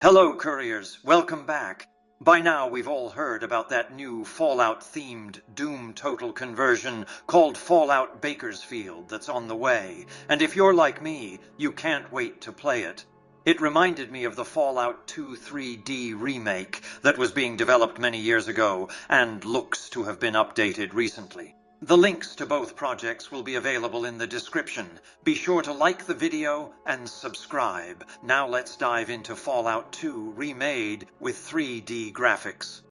Hello, couriers. Welcome back. By now, we've all heard about that new Fallout-themed Doom Total conversion called Fallout Bakersfield that's on the way, and if you're like me, you can't wait to play it. It reminded me of the Fallout 2 3D remake that was being developed many years ago and looks to have been updated recently. The links to both projects will be available in the description. Be sure to like the video and subscribe. Now let's dive into Fallout 2 remade with 3D graphics.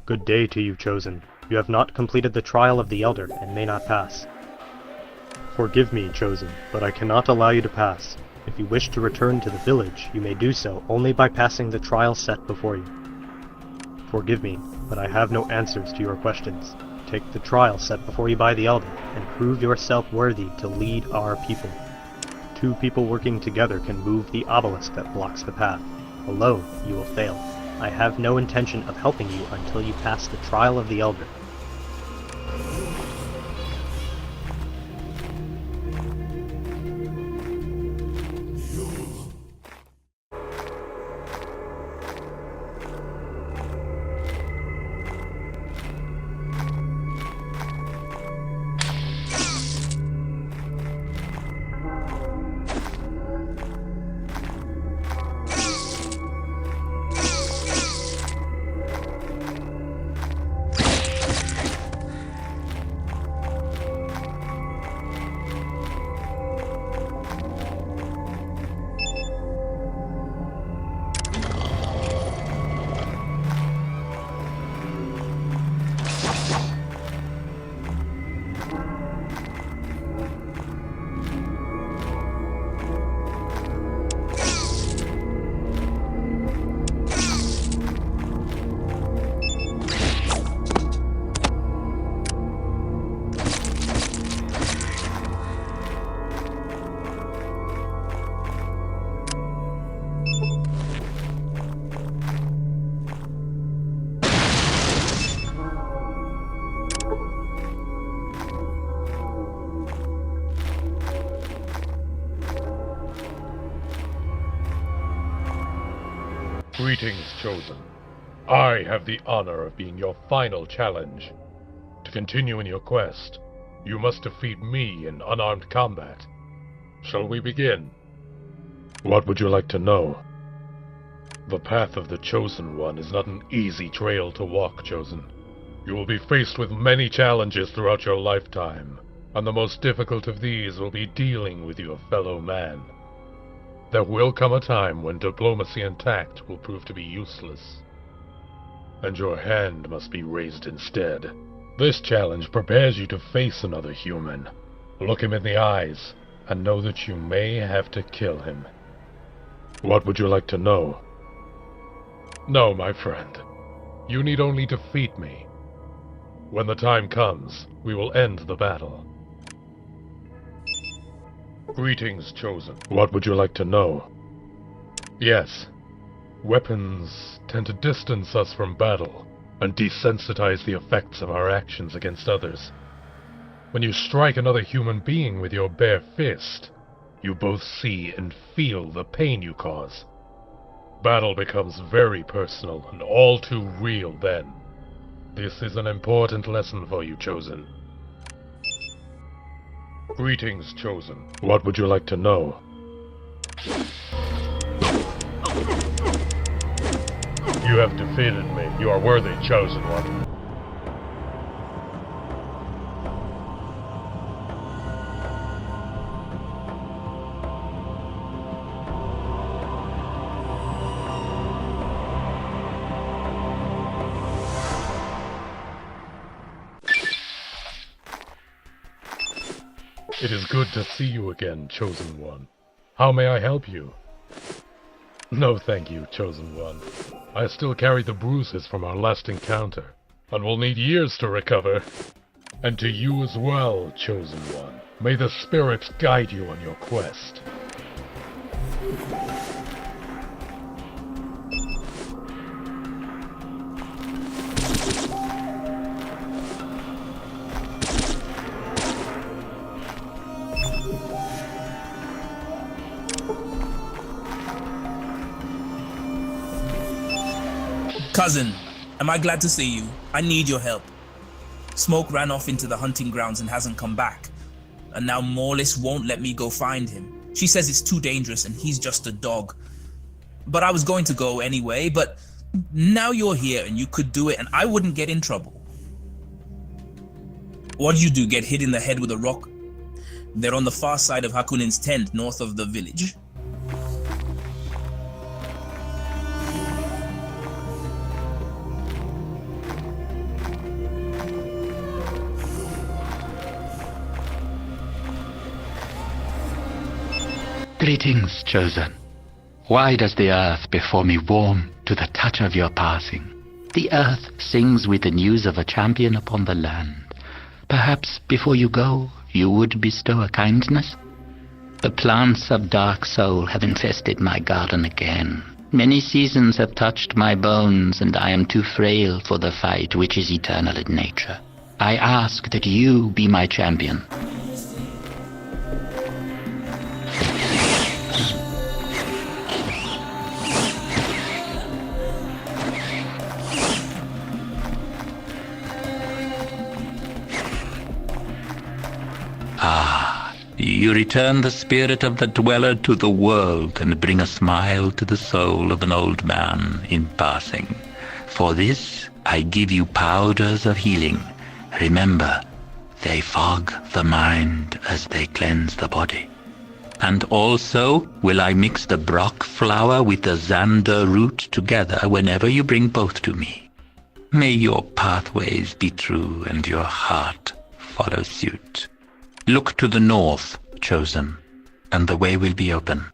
Good day to you, Chosen. You have not completed the trial of the Elder and may not pass. Forgive me, Chosen, but I cannot allow you to pass. If you wish to return to the village, you may do so only by passing the trial set before you. Forgive me, but I have no answers to your questions. Take the trial set before you by the Elder, and prove yourself worthy to lead our people. Two people working together can move the obelisk that blocks the path. Alone, you will fail. I have no intention of helping you until you pass the trial of the Elder. Greetings, Chosen. I have the honor of being your final challenge. To continue in your quest, you must defeat me in unarmed combat. Shall we begin? What would you like to know? The path of the Chosen One is not an easy trail to walk, Chosen. You will be faced with many challenges throughout your lifetime, and the most difficult of these will be dealing with your fellow man. There will come a time when diplomacy and tact will prove to be useless, and your hand must be raised instead. This challenge prepares you to face another human. Look him in the eyes, and know that you may have to kill him. What would you like to know? No, my friend. You need only defeat me. When the time comes, we will end the battle. Greetings, Chosen. What would you like to know? Yes. Weapons tend to distance us from battle, and desensitize the effects of our actions against others. When you strike another human being with your bare fist, you both see and feel the pain you cause. Battle becomes very personal and all too real then. This is an important lesson for you, Chosen. Greetings, Chosen. What would you like to know? You have defeated me. You are worthy, Chosen One. It is good to see you again, Chosen One. How may I help you? No, thank you, Chosen One. I still carry the bruises from our last encounter, and will need years to recover. And to you as well, Chosen One. May the spirits guide you on your quest. Cousin, am I glad to see you? I need your help. Smoke ran off into the hunting grounds and hasn't come back. And now Morlis won't let me go find him. She says it's too dangerous and he's just a dog. But I was going to go anyway, but now you're here and you could do it and I wouldn't get in trouble. What do? Get hit in the head with a rock? They're on the far side of Hakunin's tent, north of the village. Greetings, Chosen. Why does the earth before me warm to the touch of your passing? The earth sings with the news of a champion upon the land. Perhaps before you go, you would bestow a kindness? The plants of dark soul have infested my garden again. Many seasons have touched my bones, and I am too frail for the fight which is eternal in nature. I ask that you be my champion. You return the spirit of the dweller to the world and bring a smile to the soul of an old man in passing. For this, I give you powders of healing. Remember, they fog the mind as they cleanse the body. And also will I mix the Brock flower with the Xander root together whenever you bring both to me. May your pathways be true and your heart follow suit. Look to the north, Chosen, and the way will be open.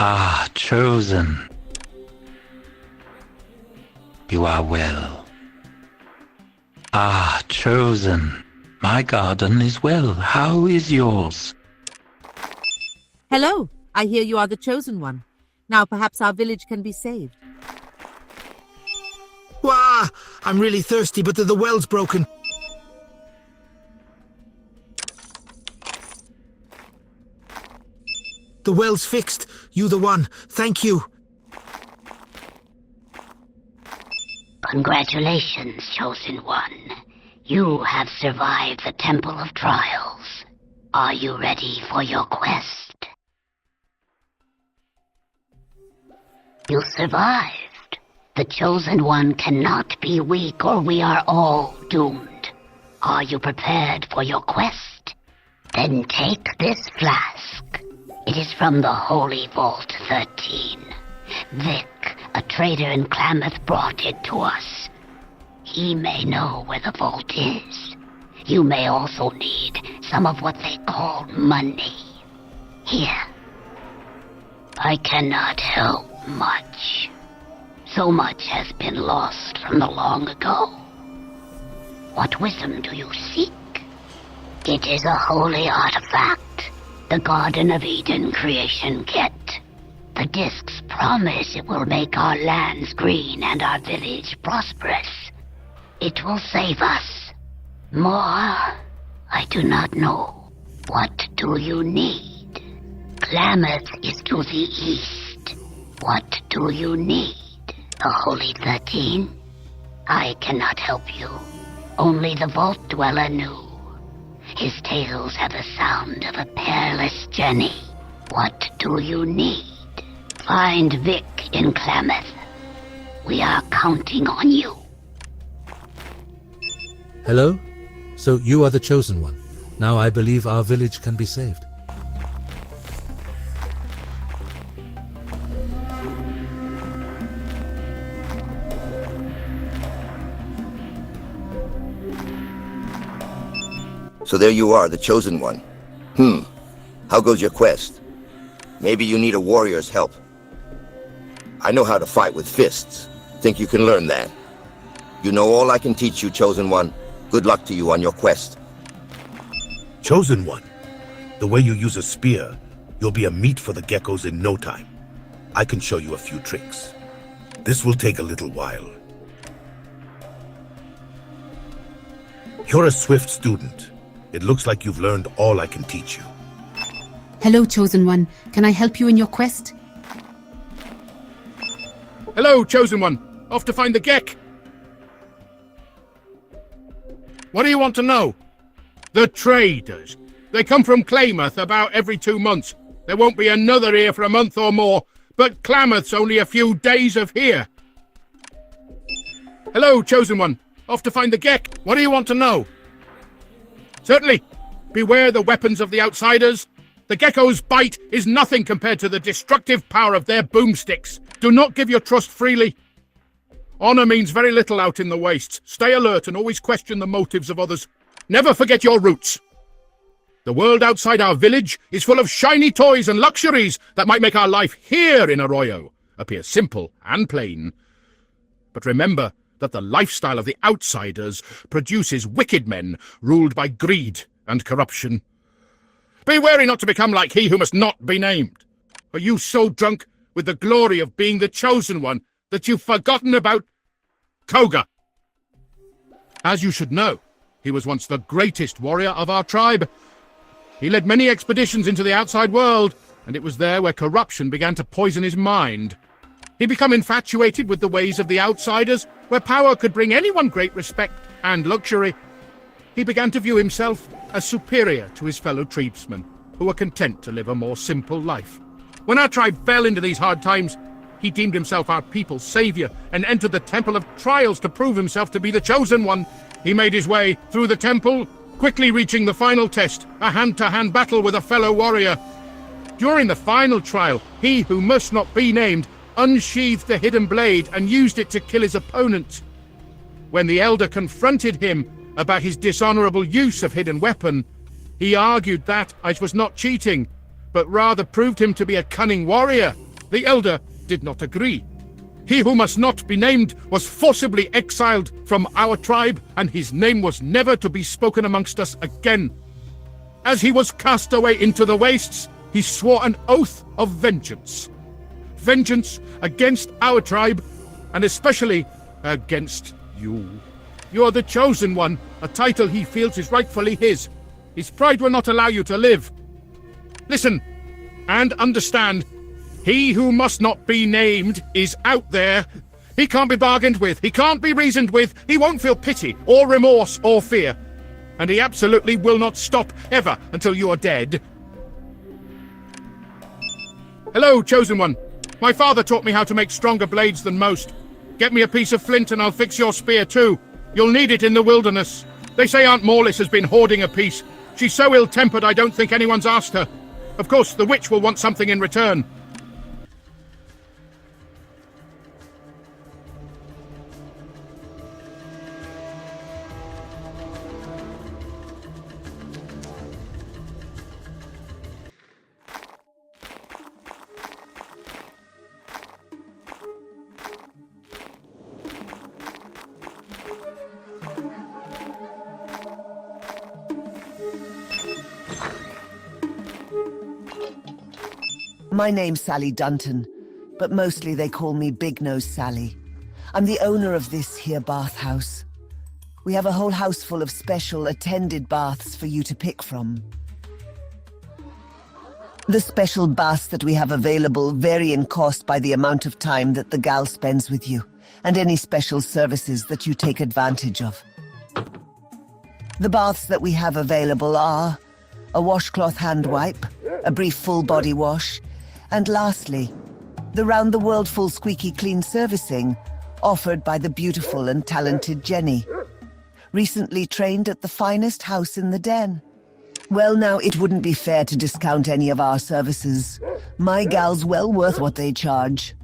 Ah, Chosen. You are well. Ah, Chosen. My garden is well. How is yours? Hello. I hear you are the chosen one. Now perhaps our village can be saved. Wah! I'm really thirsty, but the well's broken. The well's fixed. You the one. Thank you. Congratulations, Chosen One. You have survived the Temple of Trials. Are you ready for your quest? You survived. The Chosen One cannot be weak or we are all doomed. Are you prepared for your quest? Then take this flask. It is from the Holy Vault 13. Vic, a trader in Klamath, brought it to us. He may know where the vault is. You may also need some of what they call money. Here. I cannot help much. So much has been lost from the long ago. What wisdom do you seek? It is a holy artifact. The Garden of Eden creation kit. The discs promise it will make our lands green and our village prosperous. It will save us. More, I do not know. What do you need? Klamath is to the east. What do you need? The Holy 13? I cannot help you. Only the Vault Dweller knew. His tales have the sound of a perilous journey. What do you need? Find Vic in Klamath. We are counting on you. Hello? So you are the Chosen One. Now I believe our village can be saved. So there you are, the Chosen One. How goes your quest? Maybe you need a warrior's help. I know how to fight with fists. Think you can learn that? You know all I can teach you, Chosen One. Good luck to you on your quest. Chosen One. The way you use a spear, you'll be a meat for the geckos in no time. I can show you a few tricks. This will take a little while. You're a swift student. It looks like you've learned all I can teach you. Hello, Chosen One. Can I help you in your quest? Hello, Chosen One. Off to find the Gek. What do you want to know? The traders. They come from Klamath about every 2 months. There won't be another here for a month or more, but Klamath's only a few days of here. Hello, Chosen One. Off to find the Gek. What do you want to know? Certainly. Beware the weapons of the outsiders. The gecko's bite is nothing compared to the destructive power of their boomsticks. Do not give your trust freely. Honor means very little out in the wastes. Stay alert and always question the motives of others. Never forget your roots. The world outside our village is full of shiny toys and luxuries that might make our life here in Arroyo appear simple and plain. But remember that the lifestyle of the outsiders produces wicked men ruled by greed and corruption. Be wary not to become like he who must not be named. Are you so drunk with the glory of being the Chosen One that you've forgotten about Koga? As you should know, he was once the greatest warrior of our tribe. He led many expeditions into the outside world, and it was there where corruption began to poison his mind. He became infatuated with the ways of the outsiders, where power could bring anyone great respect and luxury. He began to view himself as superior to his fellow tribesmen, who were content to live a more simple life. When our tribe fell into these hard times, he deemed himself our people's savior and entered the Temple of Trials to prove himself to be the Chosen One. He made his way through the temple, quickly reaching the final test, a hand-to-hand battle with a fellow warrior. During the final trial, he who must not be named unsheathed the hidden blade and used it to kill his opponent. When the elder confronted him about his dishonorable use of hidden weapon, he argued that it was not cheating, but rather proved him to be a cunning warrior. The elder did not agree. He who must not be named was forcibly exiled from our tribe, and his name was never to be spoken amongst us again. As he was cast away into the wastes, he swore an oath of vengeance. Vengeance against our tribe, and especially against you. You are the Chosen One, a title he feels is rightfully his. His pride will not allow you to live. Listen, and understand, he who must not be named is out there. He can't be bargained with, he can't be reasoned with, he won't feel pity, or remorse, or fear. And he absolutely will not stop, ever, until you are dead. Hello, Chosen One. My father taught me how to make stronger blades than most. Get me a piece of flint and I'll fix your spear too. You'll need it in the wilderness. They say Aunt Morlis has been hoarding a piece. She's so ill-tempered I don't think anyone's asked her. Of course, the witch will want something in return. My name's Sally Dunton, but mostly they call me Big Nose Sally. I'm the owner of this here bathhouse. We have a whole house full of special attended baths for you to pick from. The special baths that we have available vary in cost by the amount of time that the gal spends with you, and any special services that you take advantage of. The baths that we have available are a washcloth hand wipe, a brief full body wash, and lastly, the round-the-world full squeaky clean servicing offered by the beautiful and talented Jenny, recently trained at the finest house in the den. Well now, it wouldn't be fair to discount any of our services. My gal's well worth what they charge.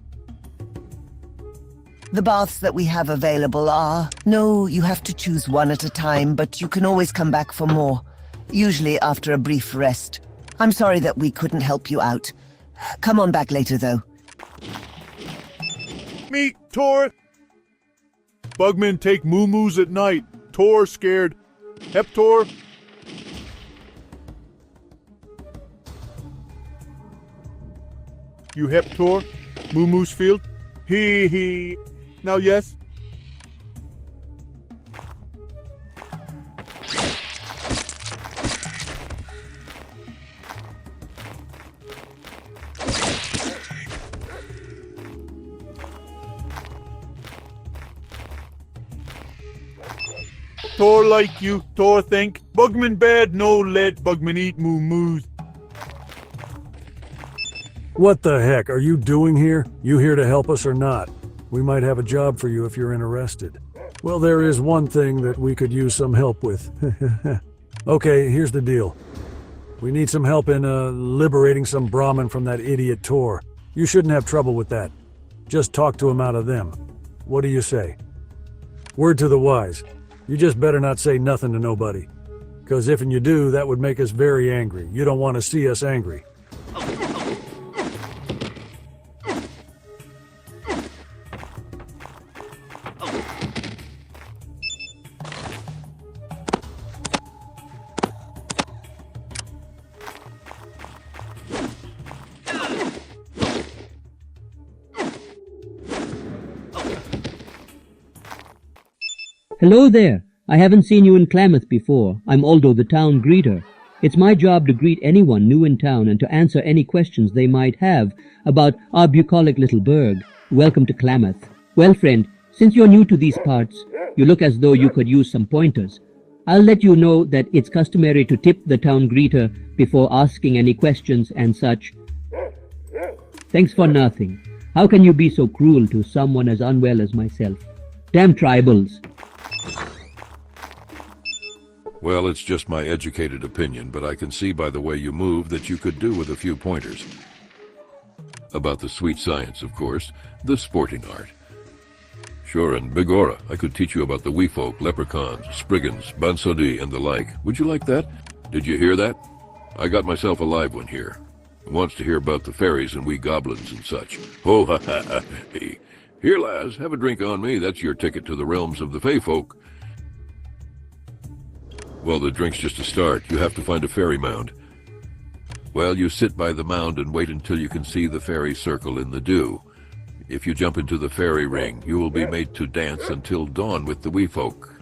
The baths that we have available are... No, you have to choose one at a time, but you can always come back for more, usually after a brief rest. I'm sorry that we couldn't help you out. Come on back later, though. Meet Torr. Bugmen take moo-moos at night. Torr scared. Hep Torr. You hep Torr? Moo-moos field? Hee. Now yes? Torr like you, Torr think. Bugman bad, no let Bugman eat moo-moos. What the heck are you doing here? You here to help us or not? We might have a job for you if you're interested. Well, there is one thing that we could use some help with. Okay, here's the deal. We need some help in, liberating some Brahmin from that idiot Torr. You shouldn't have trouble with that. Just talk to him out of them. What do you say? Word to the wise. You just better not say nothing to nobody. 'Cause if you do, that would make us very angry. You don't want to see us angry. Hello there. I haven't seen you in Klamath before. I'm Aldo, the town greeter. It's my job to greet anyone new in town and to answer any questions they might have about our bucolic little burg. Welcome to Klamath. Well, friend, since you're new to these parts, you look as though you could use some pointers. I'll let you know that it's customary to tip the town greeter before asking any questions and such. Thanks for nothing. How can you be so cruel to someone as unwell as myself? Damn tribals. Well, it's just my educated opinion, but I can see by the way you move that you could do with a few pointers. About the sweet science, of course, the sporting art. Sure, and Bigora, I could teach you about the wee folk, leprechauns, spriggans, bansodi, and the like. Would you like that? Did you hear that? I got myself a live one here. He wants to hear about the fairies and wee goblins and such. Oh, ha ha ha. Hey. Here, lass, have a drink on me. That's your ticket to the realms of the fey folk. Well, the drink's just a start. You have to find a fairy mound. Well, you sit by the mound and wait until you can see the fairy circle in the dew. If you jump into the fairy ring, you will be made to dance until dawn with the wee folk.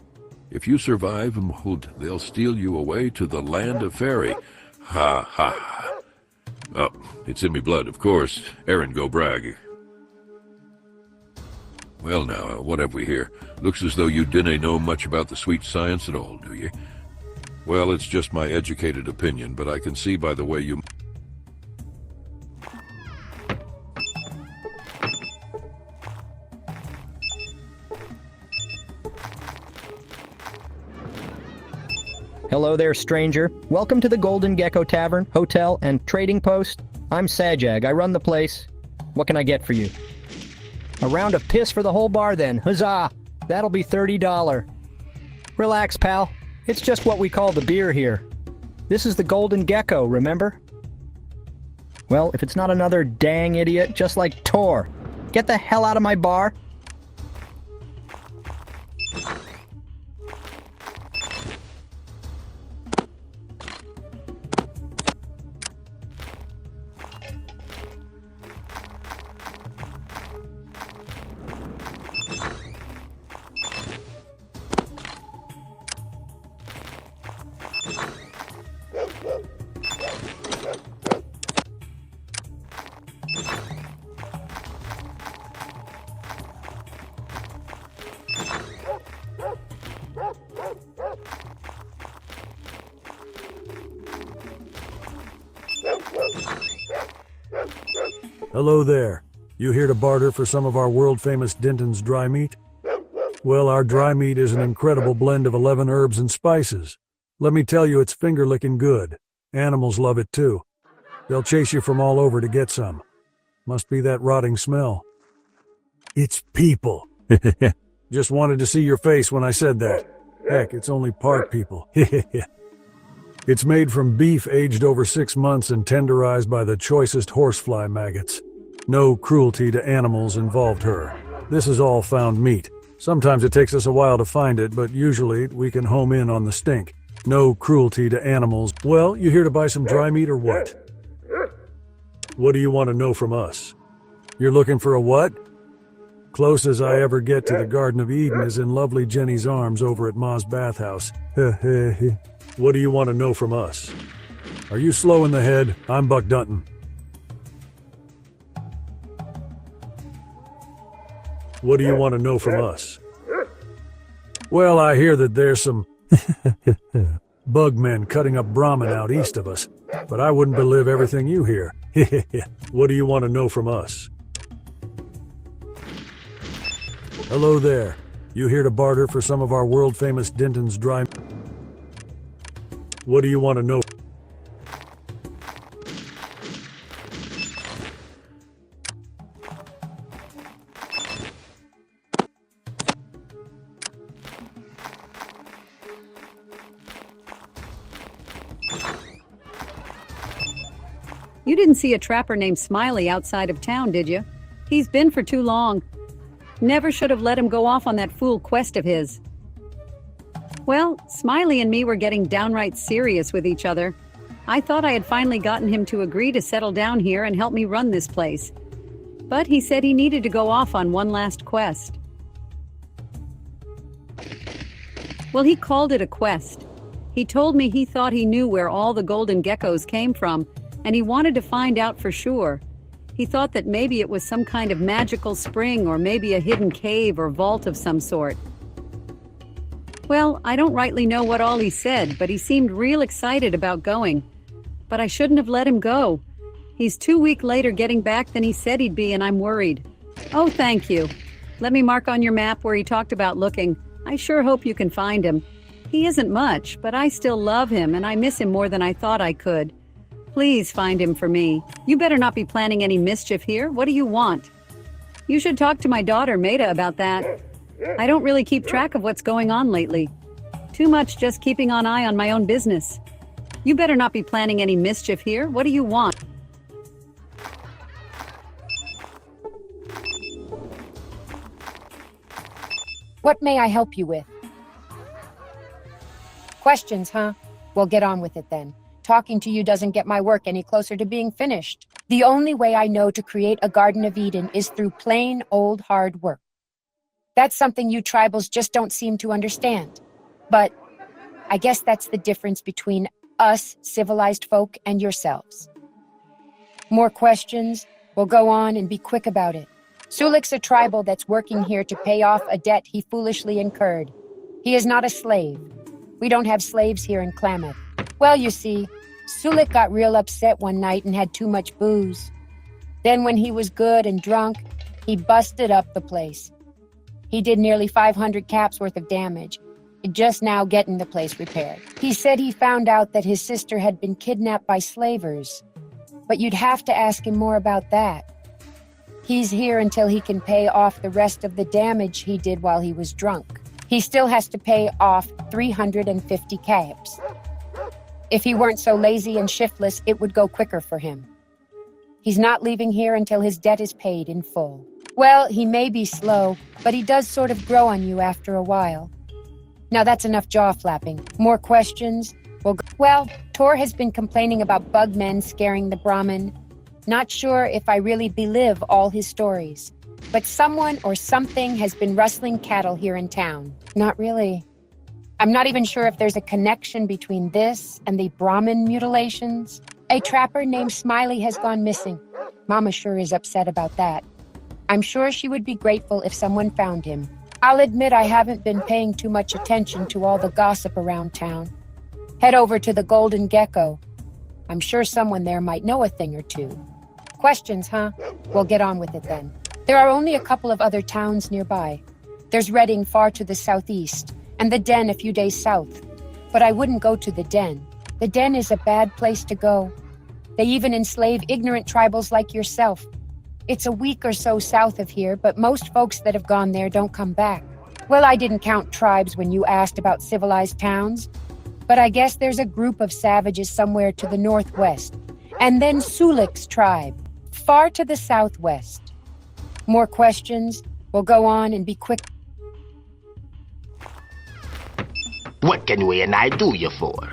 If you survive, they'll steal you away to the land of fairy. Ha ha. Oh, it's in me blood, of course. Aaron, go brag. Well now, what have we here? Looks as though you didn't know much about the sweet science at all, do you? Well, it's just my educated opinion, but I can see by the way you... Hello there, stranger. Welcome to the Golden Gecko Tavern, Hotel, and Trading Post. I'm Sajag. I run the place. What can I get for you? A round of piss for the whole bar, then. Huzzah! That'll be $30. Relax, pal. It's just what we call the beer here. This is the Golden Gecko, remember? Well, if it's not another dang idiot just like Torr. Get the hell out of my bar. Hello there. You here to barter for some of our world-famous Dunton's dry meat? Well, our dry meat is an incredible blend of 11 herbs and spices. Let me tell you, it's finger-licking good. Animals love it too. They'll chase you from all over to get some. Must be that rotting smell. It's people. Just wanted to see your face when I said that. Heck, it's only part people. It's made from beef aged over 6 months and tenderized by the choicest horsefly maggots. No cruelty to animals involved her. This is all found meat. Sometimes it takes us a while to find it, but usually we can home in on the stink. No cruelty to animals. Well, you here to buy some dry meat or what? What do you want to know from us? You're looking for a what? Close as I ever get to the Garden of Eden is in lovely Jenny's arms over at Ma's bathhouse. What do you want to know from us? Are you slow in the head? I'm Buck Dunton. What do you want to know from us? Well, I hear that there's some bugmen cutting up Brahmin out east of us, but I wouldn't believe everything you hear. What do you want to know from us? Hello there. You here to barter for some of our world-famous Dunton's dry... What do you want to know? You didn't see a trapper named Smiley outside of town, did you? He's been for too long. Never should have let him go off on that fool quest of his. Well, Smiley and me were getting downright serious with each other. I thought I had finally gotten him to agree to settle down here and help me run this place. But he said he needed to go off on one last quest. Well, he called it a quest. He told me he thought he knew where all the golden geckos came from, and he wanted to find out for sure. He thought that maybe it was some kind of magical spring or maybe a hidden cave or vault of some sort. Well, I don't rightly know what all he said, but he seemed real excited about going. But I shouldn't have let him go. He's 2 weeks later getting back than he said he'd be, and I'm worried. Oh, thank you. Let me mark on your map where he talked about looking. I sure hope you can find him. He isn't much, but I still love him, and I miss him more than I thought I could. Please find him for me. You better not be planning any mischief here. What do you want? You should talk to my daughter, Maida, about that. I don't really keep track of what's going on lately. Too much just keeping an eye on my own business. You better not be planning any mischief here. What do you want? What may I help you with? Questions, huh? Well, get on with it then. Talking to you doesn't get my work any closer to being finished. The only way I know to create a Garden of Eden is through plain old hard work. That's something you tribals just don't seem to understand. But I guess that's the difference between us civilized folk and yourselves. More questions? Well, go on and be quick about it. Sulik's a tribal that's working here to pay off a debt he foolishly incurred. He is not a slave. We don't have slaves here in Klamath. Well, you see, Sulik got real upset one night and had too much booze. Then when he was good and drunk, he busted up the place. He did nearly 500 caps worth of damage, just now getting the place repaired. He said he found out that his sister had been kidnapped by slavers, but you'd have to ask him more about that. He's here until he can pay off the rest of the damage he did while he was drunk. He still has to pay off 350 caps. If he weren't so lazy and shiftless, it would go quicker for him. He's not leaving here until his debt is paid in full. Well, he may be slow, but he does sort of grow on you after a while. Now that's enough jaw-flapping. More questions? Well, Torr has been complaining about bugmen scaring the Brahmin. Not sure if I really believe all his stories. But someone or something has been rustling cattle here in town. Not really. I'm not even sure if there's a connection between this and the Brahmin mutilations. A trapper named Smiley has gone missing. Mama sure is upset about that. I'm sure she would be grateful if someone found him. I'll admit I haven't been paying too much attention to all the gossip around town. Head over to the Golden Gecko. I'm sure someone there might know a thing or two. Questions, huh? Well, get on with it then. There are only a couple of other towns nearby. There's Redding far to the southeast, and the Den a few days south. But I wouldn't go to the Den. The Den is a bad place to go. They even enslave ignorant tribals like yourself. It's a week or so south of here, but most folks that have gone there don't come back. Well, I didn't count tribes when you asked about civilized towns, but I guess there's a group of savages somewhere to the northwest. And then Sulik's tribe, far to the southwest. More questions? Well, go on and be quick. What can we and I do you for?